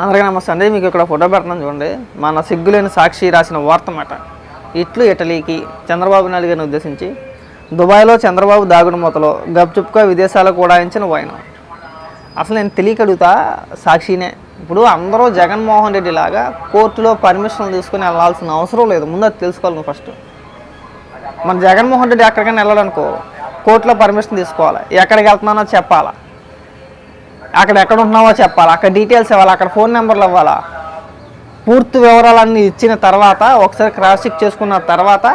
అందరికీ నమస్తే అండి. మీకు ఇక్కడ ఫోటో పెడుతున్నాను చూడండి. మన సిగ్గులేని సాక్షి రాసిన వార్త మాట. ఇటలీకి చంద్రబాబు నాయుడు గారిని ఉద్దేశించి దుబాయ్లో చంద్రబాబు దాగుడు మూతలో గప్చుప్గా విదేశాలకు ఉడాయించిన వైనం. అసలు నేను తెలియక అడుగుతా సాక్షినే. ఇప్పుడు అందరూ జగన్మోహన్ రెడ్డి లాగా కోర్టులో పర్మిషన్ తీసుకుని వెళ్ళాల్సిన అవసరం లేదు. ముందు అది తెలుసుకోవాలి నువ్వు ఫస్ట్. మన జగన్మోహన్ రెడ్డి ఎక్కడికైనా వెళ్ళాలనుకో కోర్టులో పర్మిషన్ తీసుకోవాలి. ఎక్కడికి వెళ్తున్నానో చెప్పాలా, అక్కడ ఎక్కడ ఉంటున్నావో చెప్పాలి, అక్కడ డీటెయిల్స్ ఇవ్వాలి, అక్కడ ఫోన్ నెంబర్లు ఇవ్వాలా. పూర్తి వివరాలన్నీ ఇచ్చిన తర్వాత ఒకసారి క్రాస్ చెక్ చేసుకున్న తర్వాత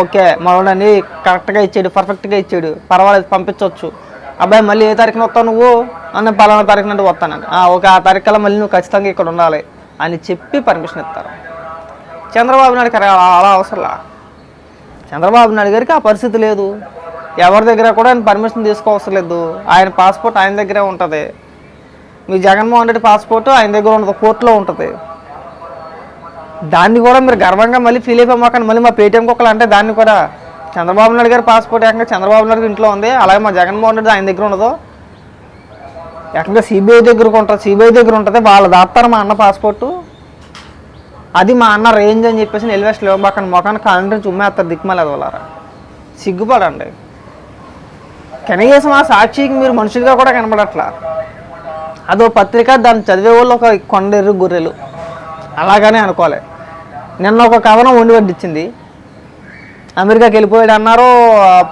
ఓకే మనోడని కరెక్ట్గా ఇచ్చాడు, పర్ఫెక్ట్గా ఇచ్చాడు, పర్వాలేదు పంపించవచ్చు. అబ్బాయి మళ్ళీ ఏ తారీఖున వస్తావు నువ్వు అన్న పలానా తారీఖున అంటే వస్తానండి. ఓకే ఆ తారీఖులో మళ్ళీ నువ్వు ఖచ్చితంగా ఇక్కడ ఉండాలి అని చెప్పి పర్మిషన్ ఇస్తారు. చంద్రబాబు నాయుడు గారికి అలా అవసరంలా. చంద్రబాబు నాయుడు గారికి ఆ పరిస్థితి లేదు. ఎవరి దగ్గర కూడా ఆయన పర్మిషన్ తీసుకోవసరం లేదు. ఆయన పాస్పోర్ట్ ఆయన దగ్గరే ఉంటుంది. మీ జగన్మోహన్ రెడ్డి పాస్పోర్ట్ ఆయన దగ్గర ఉండదు, కోర్టులో ఉంటుంది. దాన్ని కూడా మీరు గర్వంగా మళ్ళీ ఫీల్ అయిపోమాకండి. మళ్ళీ మా పేటీఎం కుక్కలు అంటే దాన్ని కూడా చంద్రబాబు నాయుడు గారి పాస్పోర్ట్ ఏకంగా చంద్రబాబు నాయుడు ఇంట్లో ఉంది, అలాగే మా జగన్మోహన్ రెడ్డి ఆయన దగ్గర ఉండదు. ఏకంగా సిబిఐ దగ్గరకు ఉంటుంది, సిబిఐ దగ్గర ఉంటుంది. వాళ్ళు దాస్తారు మా అన్న పాస్పోర్టు. అది మా అన్న రేంజ్ అని చెప్పేసి ఎలివేషన్ ఇవ్వబాకండి. మొఖాన్ని కాలంటే చుమ్మేస్తారు దిక్కుమలేదు వాళ్ళారా. సిగ్గుపడండి. కనీసం ఆ సాక్షికి మీరు మనుషులుగా కూడా కనబడట్లా. అదో పత్రిక, దాన్ని చదివే వాళ్ళు ఒక కొండెర్రు గొర్రెలు అలాగనే అనుకోవాలి. నిన్న ఒక కథనం వండి వడ్డించింది. అమెరికాకి వెళ్ళిపోయాడు అన్నారు,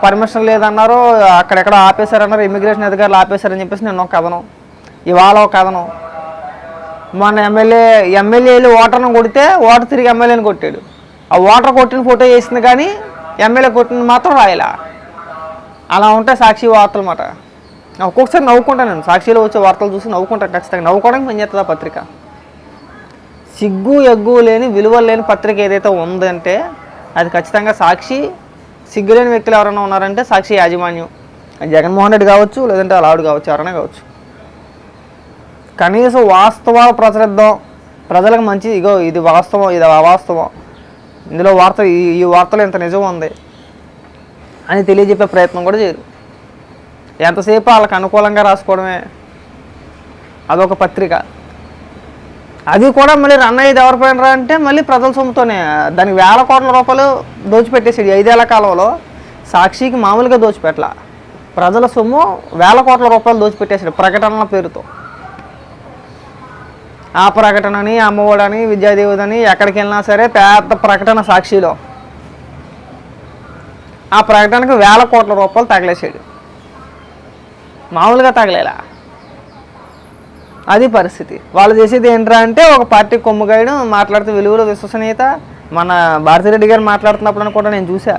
పర్మిషన్ లేదన్నారు, అక్కడెక్కడ ఆపేశారన్నారు, ఇమిగ్రేషన్ అధికారులు ఆపేశారని చెప్పేసి నిన్న ఒక కథనం, ఇవాళ ఒక కథనం. మొన్న ఎమ్మెల్యేలు ఓటర్ను కొడితే ఓటర్ తిరిగి ఎమ్మెల్యేని కొట్టాడు. ఆ ఓటర్ కొట్టిన ఫోటో వేసింది కానీ ఎమ్మెల్యే కొట్టిన మాత్రం రాయలా. అలా ఉంటే సాక్షి వార్తలు మాట. ఒక్కొక్కసారి నవ్వుకుంటాను నేను. సాక్షిలో వచ్చే వార్తలు చూసి నవ్వుకుంటాను. ఖచ్చితంగా నవ్వుకోవడానికి పనిచేస్తుంది ఆ పత్రిక. సిగ్గు ఎగ్గు లేని విలువలు లేని పత్రిక ఏదైతే ఉందంటే అది ఖచ్చితంగా సాక్షి. సిగ్గు లేని వ్యక్తులు ఎవరైనా ఉన్నారంటే సాక్షి యాజమాన్యం. జగన్మోహన్ రెడ్డి కావచ్చు, లేదంటే అలాడు కావచ్చు, ఎవరైనా కావచ్చు. కనీసం వాస్తవాలు ప్రచురిద్దాం, ప్రజలకు మంచి, ఇగో ఇది వాస్తవం, ఇది అవాస్తవం, ఇందులో వార్త ఈ వార్తలో ఇంత నిజం ఉంది అని తెలియజెప్పే ప్రయత్నం కూడా చేయరు. ఎంతసేపు వాళ్ళకి అనుకూలంగా రాసుకోవడమే. అదొక పత్రిక. అది కూడా మళ్ళీ రన్ అయ్యేది ఎవరిపోయినరా అంటే మళ్ళీ ప్రజల సొమ్ముతోనే. దానికి వేల కోట్ల రూపాయలు దోచిపెట్టేసాడు 5 ఏళ్ల కాలంలో. సాక్షికి మామూలుగా దోచిపెట్టలా, ప్రజల సొమ్ము వేల కోట్ల రూపాయలు దోచిపెట్టేసాడు ప్రకటనల పేరుతో. ఆ ప్రకటనని, అమ్మఒడని, విద్యాదేవుదని ఎక్కడికి వెళ్ళినా సరే పెద్ద ప్రకటన సాక్షిలో. ఆ ప్రకటనకు వేల కోట్ల రూపాయలు తగిలేసాడు. మామూలుగా తగలేలా. అది పరిస్థితి. వాళ్ళు చేసేది ఏంట్రా అంటే ఒక పార్టీ కొమ్ముగాయడం, మాట్లాడితే విలువలు విశ్వసనీయత. మన భారతిరెడ్డి గారు మాట్లాడుతున్నప్పుడు కూడా నేను చూసా.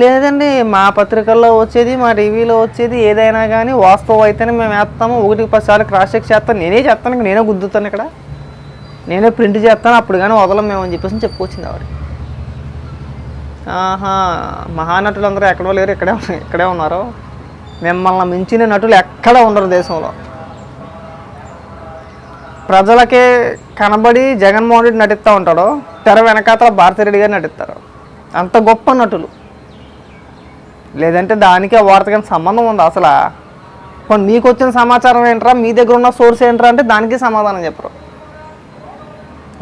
లేదండి మా పత్రికల్లో వచ్చేది, మా టీవీలో వచ్చేది ఏదైనా కానీ వాస్తవం అయితేనే మేము వేస్తాము. 1-10 సార్లు క్రాస్ చెక్ చేస్తాను, నేనే చేస్తాను, నేనే గుద్దుతాను, ఇక్కడ నేనే ప్రింట్ చేస్తాను, అప్పుడు కానీ వదలం మేము అని చెప్పేసి చెప్పుకొచ్చింది ఆవిడ. మహానటులు అందరూ ఎక్కడో లేరు, ఇక్కడే ఉన్నారు. మిమ్మల్ని మించిన నటులు ఎక్కడ ఉండరు దేశంలో. ప్రజలకే కనబడి జగన్మోహన్ రెడ్డి నటిస్తూ ఉంటాడు, తెర వెనకాతల భారతిరెడ్డి గారు నటిస్తారు. అంత గొప్ప నటులు. లేదంటే దానికి ఆ వార్తకి సంబంధం ఉంది అసలు. కొన్ని మీకు వచ్చిన సమాచారం ఏంట్రా, మీ దగ్గర ఉన్న సోర్స్ ఏంట్రా అంటే దానికి సమాధానం చెప్పరు.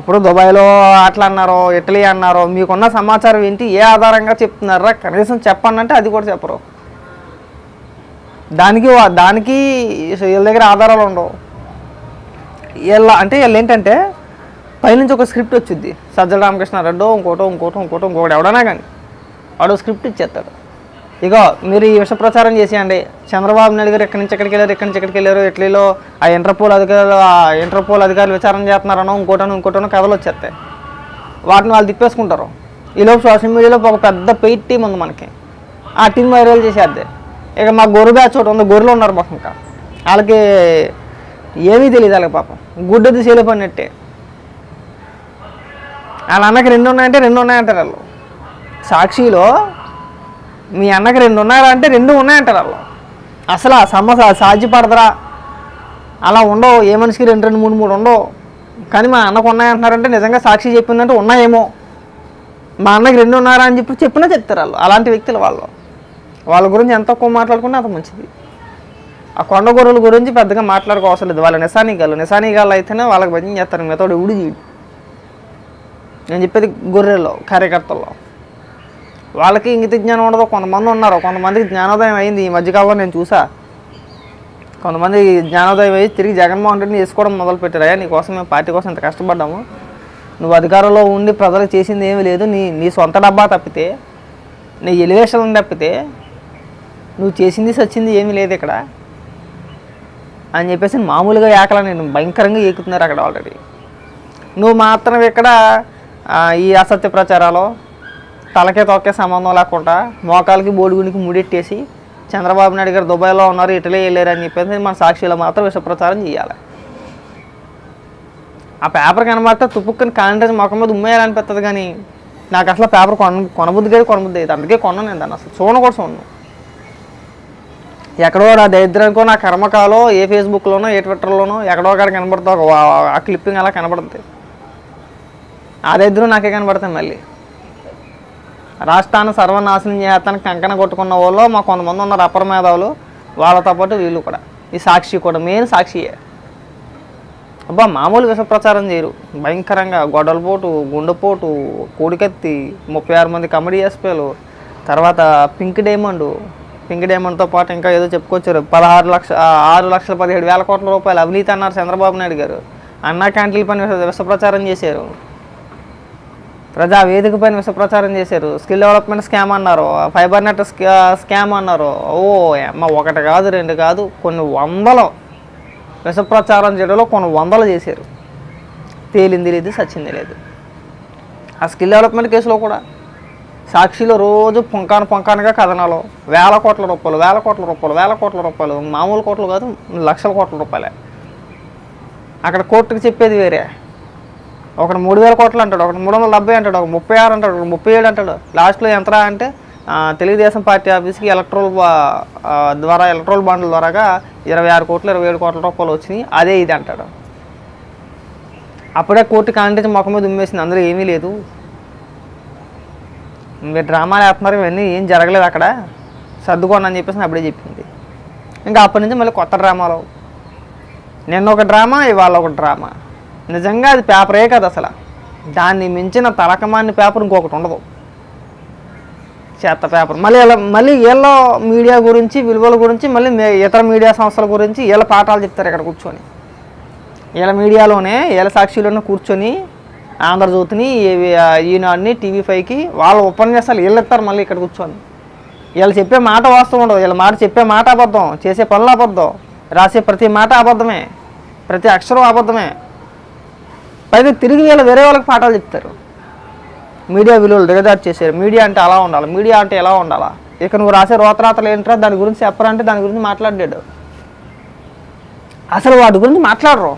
ఇప్పుడు దుబాయ్లో అట్లా అన్నారో, ఇటలీ అన్నారో, మీకున్న సమాచారం ఏంటి, ఏ ఆధారంగా చెప్తున్నారా కనీసం చెప్పండి అంటే అది కూడా చెప్పరు. దానికి వీళ్ళ దగ్గర ఆధారాలు ఉండవు. వీళ్ళు ఏంటంటే పైనుంచి ఒక స్క్రిప్ట్ వచ్చింది. సజ్జల రామకృష్ణారెడ్డి ఇంకోటి ఎవడన్నా కానీ వాడు స్క్రిప్ట్ ఇచ్చేస్తాడు. ఇగో మీరు ఈ విష ప్రచారం చేసేయండి, చంద్రబాబు నాయుడు గారు ఎక్కడి నుంచి ఎక్కడికి వెళ్ళారు, ఇటలీలో ఆ ఇంటర్పోల్ అధికారులు విచారణ చేస్తున్నారనో ఇంకోటనో కథలు వచ్చేస్తాయి. వాటిని వాళ్ళు తిప్పేసుకుంటారు. ఈలోపు సోషల్ మీడియాలో ఒక పెద్ద పెయిడ్ టీం ఉంది మనకి. ఆ టీం వైరల్ చేసేద్ది. ఇక మా గొర్రె బ్యాచ్ ఒకటి ఉంది, గొర్రెలు ఉన్నారు పాపం. ఇంకా వాళ్ళకి ఏమీ తెలియదు. వాళ్ళకి పాపం గుడ్డది సేలిపోయినట్టే. వాళ్ళ అన్నకి 2 ఉన్నాయంటే 2 ఉన్నాయంటారు వాళ్ళు. సాక్షిలో మీ అన్నకి 2 ఉన్నారా అంటే 2 ఉన్నాయంటారు వాళ్ళు. అసలు ఆ సమస్య సాధ్యపడదరా, అలా ఉండవు. ఏ మనిషికి 2, 3 ఉండవు. కానీ మా అన్నకు ఉన్నాయంటున్నారంటే నిజంగా సాక్షి చెప్పిందంటే ఉన్నాయేమో. మా అన్నకి 2 ఉన్నారా అని చెప్పినా చెప్తారు వాళ్ళు. అలాంటి వ్యక్తులు వాళ్ళ గురించి ఎంత తక్కువ మాట్లాడుకుంటే అంత మంచిది. ఆ కొండ గొర్రెల గురించి పెద్దగా మాట్లాడుకోవసరం లేదు. వాళ్ళు నిశానీగాళ్ళు అయితేనే వాళ్ళకి భజన చేస్తారు, మిగతాడు ఉడి చేయడు. నేను చెప్పేది గొర్రెల్లో కార్యకర్తల్లో వాళ్ళకి ఇంగిత జ్ఞానం ఉండదు. కొంతమంది ఉన్నారు, కొంతమందికి జ్ఞానోదయం అయింది ఈ మధ్యకాలంలో నేను చూసా. కొంతమంది జ్ఞానోదయం అయ్యి తిరిగి జగన్మోహన్ రెడ్డిని వేసుకోవడం మొదలుపెట్టారు. అయ్యా నీకోసం మేము పార్టీ కోసం ఇంత కష్టపడ్డాము, నువ్వు అధికారంలో ఉండి ప్రజలకు చేసింది ఏమీ లేదు, నీ సొంత డబ్బా తప్పితే, నీ ఎలివేషన్ తప్పితే నువ్వు చేసింది సచ్చింది ఏమీ లేదు ఇక్కడ అని చెప్పేసి మామూలుగా ఏకలా నేను భయంకరంగా ఏకుతున్నారు అక్కడ ఆల్రెడీ. నువ్వు మాత్రం ఇక్కడ ఈ అసత్య ప్రచారాలు తలకే తొక్కే సంబంధం లేకుండా మోకాలకి బోడిగుండికి ముడెట్టేసి చంద్రబాబు నాయుడు గారు దుబాయ్లో ఉన్నారు, ఇటలీ వెళ్ళారు అని చెప్పేసి మన సాక్షిలో మాత్రం విష ప్రచారం చేయాలి. ఆ పేపర్ కనబడితే తుప్పుకొని కాంగ్రెస్ మొఖం మీద ఉమ్మేయాలనిపిస్తుంది. కానీ నాకు అసలు పేపర్ కొనబుద్ది అయితే అందుకే కొన్నాను నేను దాన్ని. అసలు చూడను. ఎక్కడో నా దరిద్రానికో నా కర్మకాలో ఏ ఫేస్బుక్లోనో ఏ ట్విట్టర్లోనో ఎక్కడో అక్కడ కనబడుతుంది, ఆ క్లిప్పింగ్ అలా కనబడుతుంది. ఆ దరిద్రం నాకే కనబడతాయి. మళ్ళీ రాష్ట్రాన్ని సర్వనాశనం చేస్తానికి కంకణ కొట్టుకున్న వాళ్ళు మా కొంతమంది ఉన్నారు అపర మేధావులు, వాళ్ళతో పాటు వీళ్ళు కూడా. ఈ సాక్షి కూడా మెయిన్ సాక్షియే. అబ్బా మామూలు విష ప్రచారం చేయరు, భయంకరంగా గొడవలపోటు, గుండెపోటు, కోడికత్తి, 36 మంది కమెడీ ఎస్పీలు, తర్వాత పింక్ డైమండ్తో పాటు ఇంకా ఏదో చెప్పుకొచ్చారు 6,17,000 కోట్ల రూపాయలు అవినీతి అన్నారు చంద్రబాబు నాయుడు గారు. అన్నా క్యాంటీన్ల పైన విష ప్రచారం చేశారు, ప్రజావేదిక పైన విష ప్రచారం చేశారు, స్కిల్ డెవలప్మెంట్ స్కామ్ అన్నారు, ఫైబర్ నెట్ స్కామ్ అన్నారు. అమ్మ ఒకటి కాదు రెండు కాదు కొన్ని వందలు విష ప్రచారం చేయడంలో కొన్ని వందలు చేశారు. తేలింది లేదు సచ్చింది లేదు. ఆ స్కిల్ డెవలప్మెంట్ కేసులో కూడా సాక్షిలో రోజు పొంకానుగా కథనాలు, వేల కోట్ల రూపాయలు, మామూలు కోట్లు కాదు లక్షల కోట్ల రూపాయలే. అక్కడ కోర్టుకి చెప్పేది వేరే. ఒకటి 3,000 కోట్లు అంటాడు, ఒకటి 370 అంటాడు, ఒక 36 అంటాడు, ఒక 37 అంటాడు. లాస్ట్లో ఎంతరా అంటే తెలుగుదేశం పార్టీ ఆఫీస్కి ఎలక్ట్రోల్ బాండ్ల ద్వారాగా 26 కోట్లు 27 కోట్ల రూపాయలు వచ్చినాయి, అదే ఇది అంటాడు. అప్పుడే కోర్టు కాంగ్రెస్ మొఖం మీద ఉమ్మేసింది, అందులో ఏమీ లేదు, మీరు డ్రామాలు వేస్తున్నారు, ఇవన్నీ ఏం జరగలేదు అక్కడ, సర్దుకోండి అని చెప్పేసి అప్పుడే చెప్పింది. ఇంకా అప్పటి నుంచి మళ్ళీ కొత్త డ్రామాలు, నిన్న ఒక డ్రామా ఇవాళ ఒక డ్రామా. నిజంగా అది పేపరే కదా అసలు, దాన్ని మించిన తలకమాన్ని పేపర్ ఇంకొకటి ఉండదు, చెత్త పేపర్. మళ్ళీ వీళ్ళ మీడియా గురించి విలువల గురించి మళ్ళీ ఇతర మీడియా సంస్థల గురించి వీళ్ళ పాఠాలు చెప్తారు ఇక్కడ కూర్చొని. వీళ్ళ మీడియాలోనే వీళ్ళ సాక్షిలోనే కూర్చొని ఆంధ్రజ్యోతిని, ఈనాడుని, TV5కి వాళ్ళ ఉపన్యాసాలు వీళ్ళు ఇస్తారు. మళ్ళీ ఇక్కడ కూర్చొని వీళ్ళు చెప్పే మాట వాస్తవం ఉండదు, వీళ్ళ మాట చెప్పే మాట అబద్ధం, చేసే పనులు అబద్ధం, రాసే ప్రతి మాట అబద్ధమే, ప్రతి అక్షరం అబద్ధమే. పైగా తిరిగి వీళ్ళు వేరే వాళ్ళకి పాఠాలు చెప్తారు. మీడియా విలువలు దిగజారు చేశారు. మీడియా అంటే అలా ఉండాలి, మీడియా అంటే ఎలా ఉండాలా, ఇక నువ్వు రాసే రోతరాతలు ఏంట్రా దాని గురించి చెప్పరంటే దాని గురించి మాట్లాడాడు. అసలు వాటి గురించి మాట్లాడరు.